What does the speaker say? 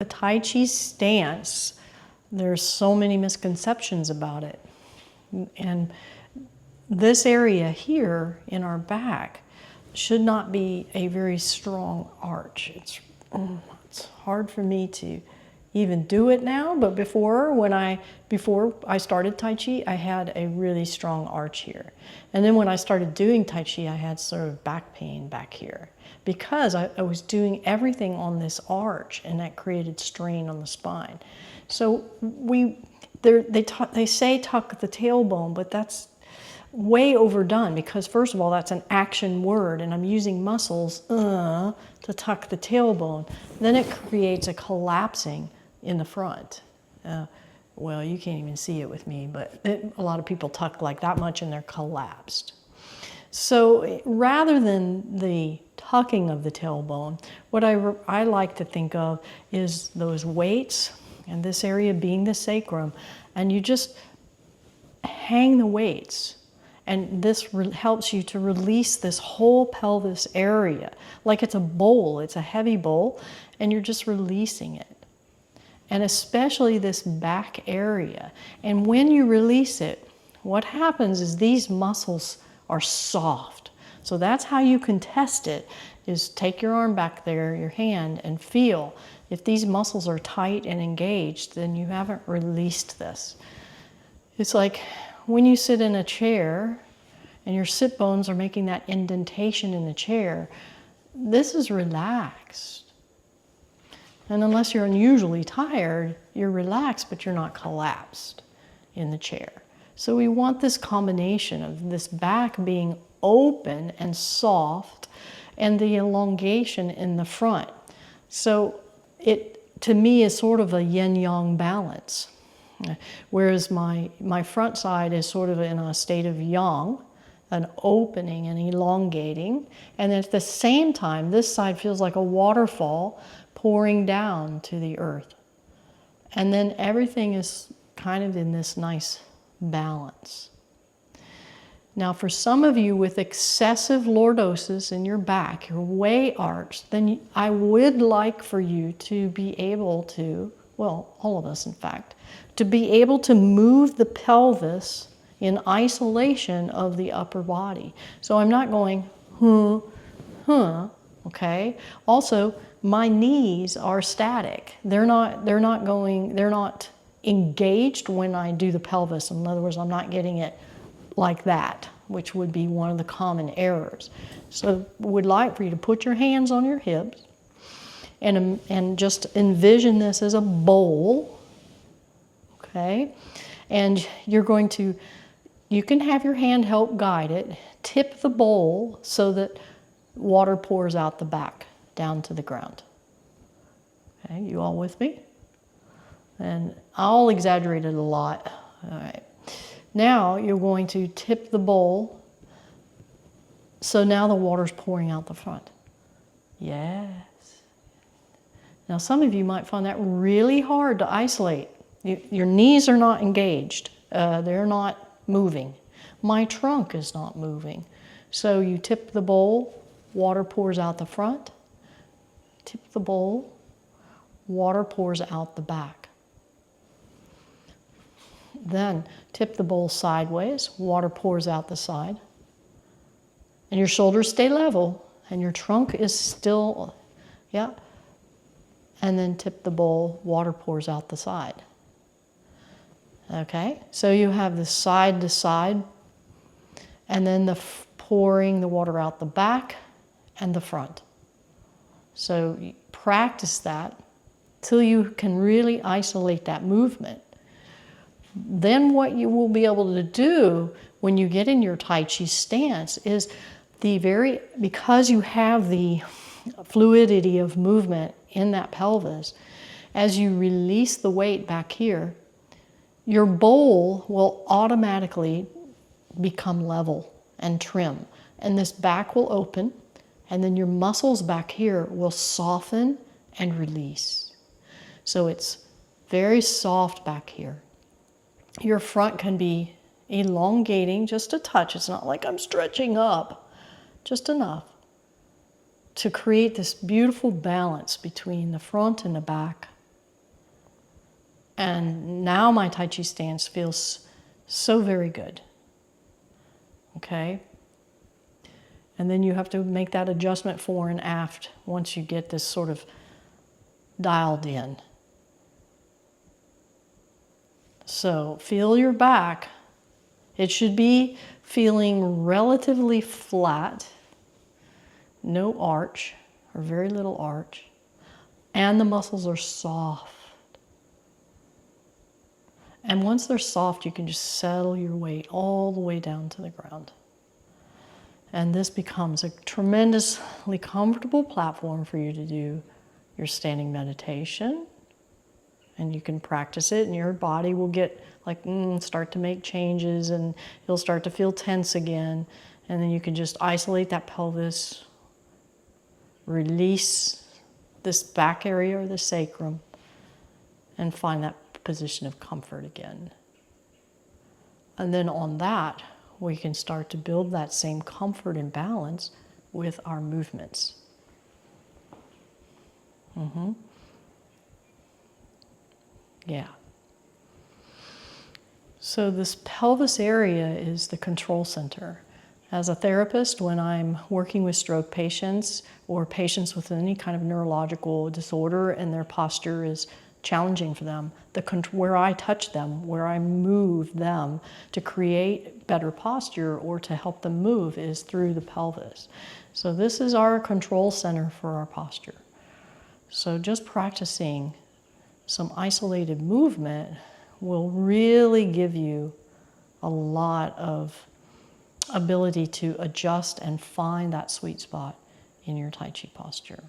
a Tai Chi stance, there's so many misconceptions about it. And this area here in our back should not be a very strong arch. It's hard for me to even do it now, but before I started Tai Chi, I had a really strong arch here. And then when I started doing Tai Chi, I had sort of back pain back here because I was doing everything on this arch, and that created strain on the spine. So they say tuck the tailbone, but that's way overdone because first of all, that's an action word, and I'm using muscles to tuck the tailbone. Then it creates a collapsing in the front. Well, you can't even see it with me, but a lot of people tuck like that much and they're collapsed. So rather than the tucking of the tailbone, what I like to think of is those weights, and this area being the sacrum, and you just hang the weights. And this helps you to release this whole pelvis area, like it's a bowl, it's a heavy bowl, and you're just releasing it. And especially this back area. And when you release it, what happens is these muscles are soft. So that's how you can test it, is take your arm back there, your hand, and feel. If these muscles are tight and engaged, then you haven't released this. It's like when you sit in a chair and your sit bones are making that indentation in the chair, this is relaxed. And unless you're unusually tired, you're relaxed, but you're not collapsed in the chair. So we want this combination of this back being open and soft and the elongation in the front. So it, to me, is sort of a yin-yang balance. Whereas my front side is sort of in a state of yang, an opening and elongating. And at the same time, this side feels like a waterfall pouring down to the earth. And then everything is kind of in this nice balance. Now, for some of you with excessive lordosis in your back, you're way arched, then I would like for you to be able to, well, all of us in fact, to be able to move the pelvis in isolation of the upper body. So I'm not going, okay? Also, my knees are static. They're not engaged when I do the pelvis. In other words, I'm not getting it like that, which would be one of the common errors. So would like for you to put your hands on your hips and just envision this as a bowl, okay? And you're going to, you can have your hand help guide it, tip the bowl so that water pours out the back down to the ground. Okay, you all with me? And I'll exaggerate it a lot. All right. Now you're going to tip the bowl so now the water's pouring out the front. Yes. Now some of you might find that really hard to isolate. Your knees are not engaged. They're not moving. My trunk is not moving. So you tip the bowl, water pours out the front. Tip the bowl, water pours out the back. Then tip the bowl sideways, water pours out the side. And your shoulders stay level and your trunk is still, yeah. And then tip the bowl, water pours out the side. Okay, so you have the side to side and then the pouring the water out the back and the front. So practice that till you can really isolate that movement. Then what you will be able to do when you get in your Tai Chi stance is because you have the fluidity of movement in that pelvis, as you release the weight back here, your bowl will automatically become level and trim. And this back will open, and then your muscles back here will soften and release. So it's very soft back here. Your front can be elongating just a touch. It's not like I'm stretching up, just enough to create this beautiful balance between the front and the back And now my Tai Chi stance feels so very good. Okay? And then you have to make that adjustment fore and aft once you get this sort of dialed in. So feel your back. It should be feeling relatively flat, no arch or very little arch, and the muscles are soft. And once they're soft, you can just settle your weight all the way down to the ground. And this becomes a tremendously comfortable platform for you to do your standing meditation. And you can practice it, and your body will get like, start to make changes, and you'll start to feel tense again. And then you can just isolate that pelvis, release this back area or the sacrum, and find that position of comfort again. And then on that, we can start to build that same comfort and balance with our movements. Yeah. So this pelvis area is the control center. As a therapist, when I'm working with stroke patients or patients with any kind of neurological disorder and their posture is challenging for them, where I touch them, where I move them to create better posture or to help them move is through the pelvis. So this is our control center for our posture. So just practicing some isolated movement will really give you a lot of ability to adjust and find that sweet spot in your Tai Chi posture.